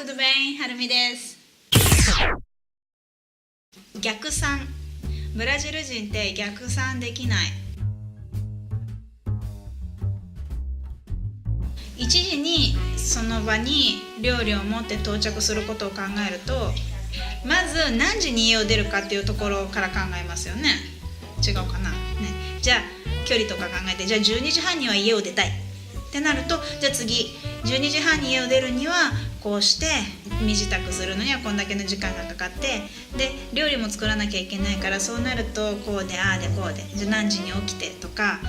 tudo bem? はるみです。逆算。ブラジル人って逆算できない。1時にその場に料理を持って到着することを考えると、まず何時に家を出るかっていうところから考えますよね。違うかな、ね、じゃあ距離とか考えて、じゃあ12時半には家を出たいってなると、じゃあ次12時半に家を出るにはこうして身支度するのにはこんだけの時間がかかって、で料理も作らなきゃいけないから、そうなるとこうでああでこうで、じゃあ何時に起きてとか、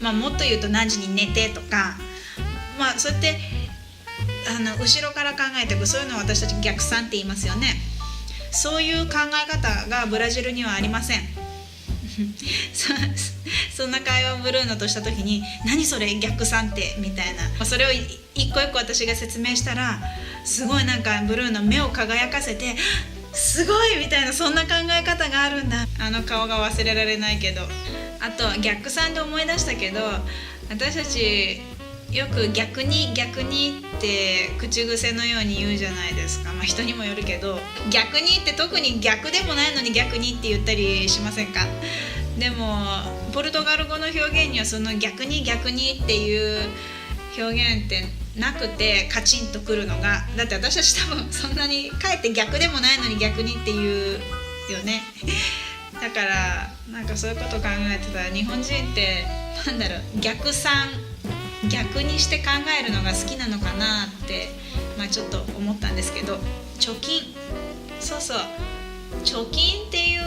もっと言うと何時に寝てとか、そうやって後ろから考えていく、そういうのを私たち逆算って言いますよね。そういう考え方がブラジルにはありません。そんな会話をブルーノとした時に、何それ逆算ってみたいな、それを一個一個私が説明したら、すごいなんかブルーノ目を輝かせて、すごいみたいな、そんな考え方があるんだ。あの顔が忘れられないけど。あと逆算で思い出したけど、私たちよく逆にって口癖のように言うじゃないですか。人にもよるけど、逆にって特に逆でもないのに逆にって言ったりしませんか？でもポルトガル語の表現にはその逆にっていう表現ってなくて、カチンとくるのが、だって私たち多分そんなにかえって逆でもないのに逆にっていうよね。だからなんかそういうこと考えてたら、日本人って逆算、逆にして考えるのが好きなのかなって、ちょっと思ったんですけど、貯金、そう貯金っていう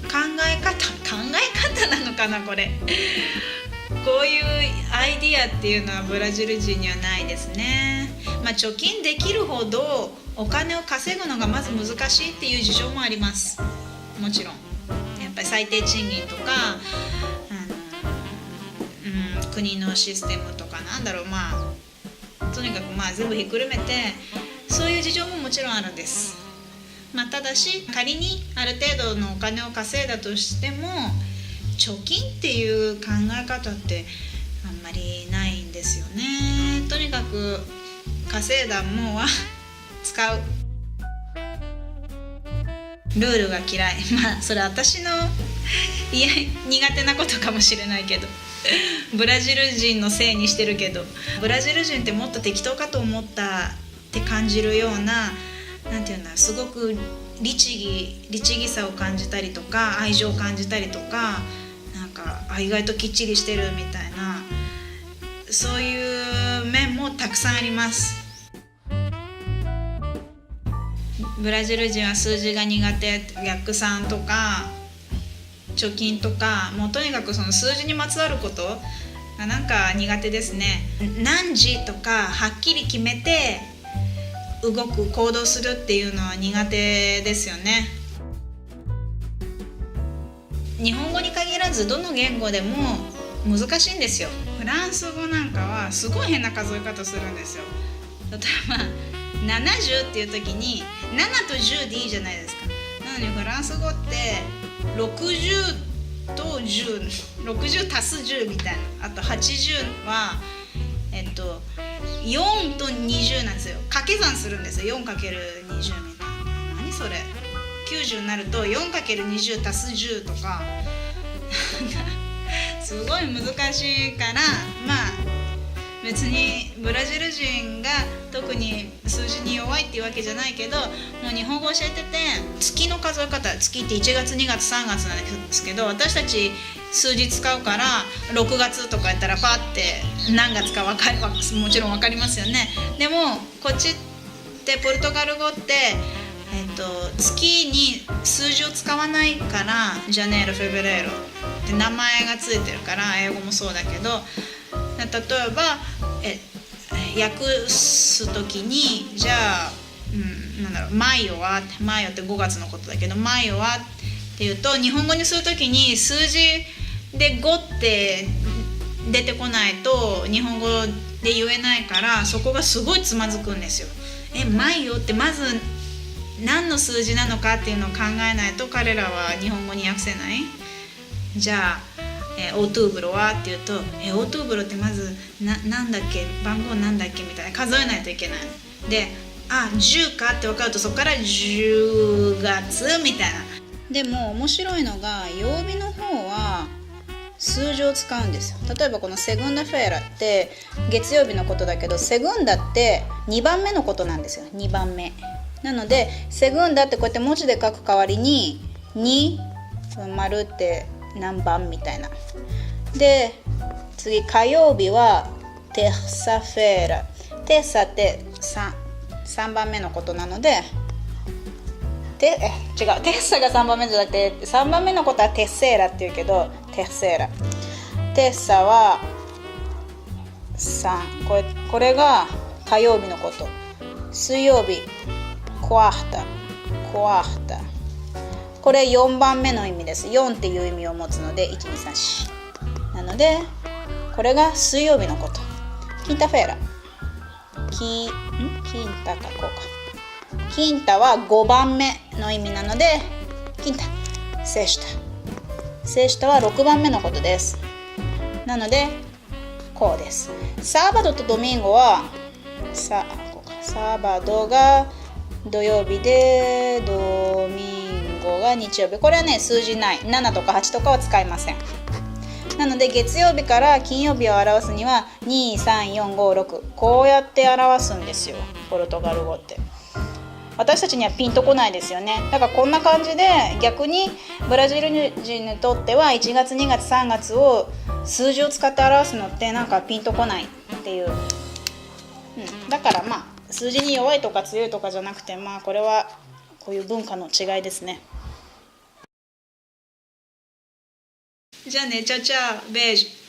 考え方なのかな、これ。こういうアイディアっていうのはブラジル人にはないですね。貯金できるほどお金を稼ぐのがまず難しいっていう事情もあります。もちろんやっぱり最低賃金とか、国のシステムとかとにかく全部ひっくるめて、そういう事情ももちろんあるんです。ただし仮にある程度のお金を稼いだとしても、貯金っていう考え方ってあんまりないんですよね。とにかく稼いだもんは使う。ルールが嫌い。それ私の苦手なことかもしれないけど、ブラジル人のせいにしてるけど、ブラジル人ってもっと適当かと思ったって感じるような、なんていうんだ、すごく律儀さを感じたりとか、愛情を感じたりとか、意外ときっちりしてるみたいな、そういう面もたくさんあります。ブラジル人は数字が苦手、逆算とか貯金とか、もうとにかくその数字にまつわることが苦手ですね。何時とかはっきり決めて行動するっていうのは苦手ですよね。日本語に限らずどの言語でも難しいんですよ。フランス語なんかはすごい変な数え方するんですよ。例えば70っていう時に7と10でいいじゃないですか。なのにフランス語って60と10、60足す10みたいな。あと80は4と20なんですよ。掛け算するんですよ。 4×20 みたいな。何それ。90になると 4×20 足す10とかすごい難しいから、別にブラジル人が特に数字に弱いっていうわけじゃないけど、もう日本語教えてて、月の数え方、月って1月2月3月なんですけど、私たち数字使うから6月とかやったらパッて何月かもちろん分かりますよね。でもこっちってポルトガル語って月に数字を使わないから、ジャネーロ、フェブレーロって名前がついてるから、英語もそうだけど、例えば訳す時に、じゃあ、マイオって5月のことだけど、マイオはっていうと、日本語にする時に数字で5って出てこないと日本語で言えないから、そこがすごいつまずくんですよ。マイオってまず何の数字なのかっていうのを考えないと、彼らは日本語に訳せない。じゃあオートゥーブロはって言うと、オートゥーブロってまずなんだっけ、番号なんだっけみたいな数えないといけないので、10かって分かるとそこから10月みたいな。でも面白いのが曜日の方は数字を使うんですよ。例えばこのセグンダフェーラって月曜日のことだけど、セグンダって2番目のことなんですよ。2番目なので、セグンダってこうやって文字で書く代わりに2丸って何番みたいな。で次火曜日はテッサフェーラ。テッサって3番目のことなので、違う、テッサが3番目じゃなくて3番目のことはテッセーラっていうけど、テッセーラ。テッサは3、これが火曜日のこと。水曜日コアフタ。これ4番目の意味です。4っていう意味を持つので1234なので、これが水曜日のこと。キンタフェーラ。キンタかこうか。キンタは5番目の意味なので、キンタセシタは6番目のことです。なのでこうです。サーバドとドミンゴはサーバドが土曜日で、ドミンゴが日曜日。これはね、数字ない。7とか8とかは使いません。なので月曜日から金曜日を表すには23456、こうやって表すんですよ、ポルトガル語って。私たちにはピンとこないですよね。だからこんな感じで、逆にブラジル人にとっては1月2月3月を数字を使って表すのってなんかピンとこないっていう、だから数字に弱いとか強いとかじゃなくて、これはこういう文化の違いですね。じゃあね、チャチャベージュ。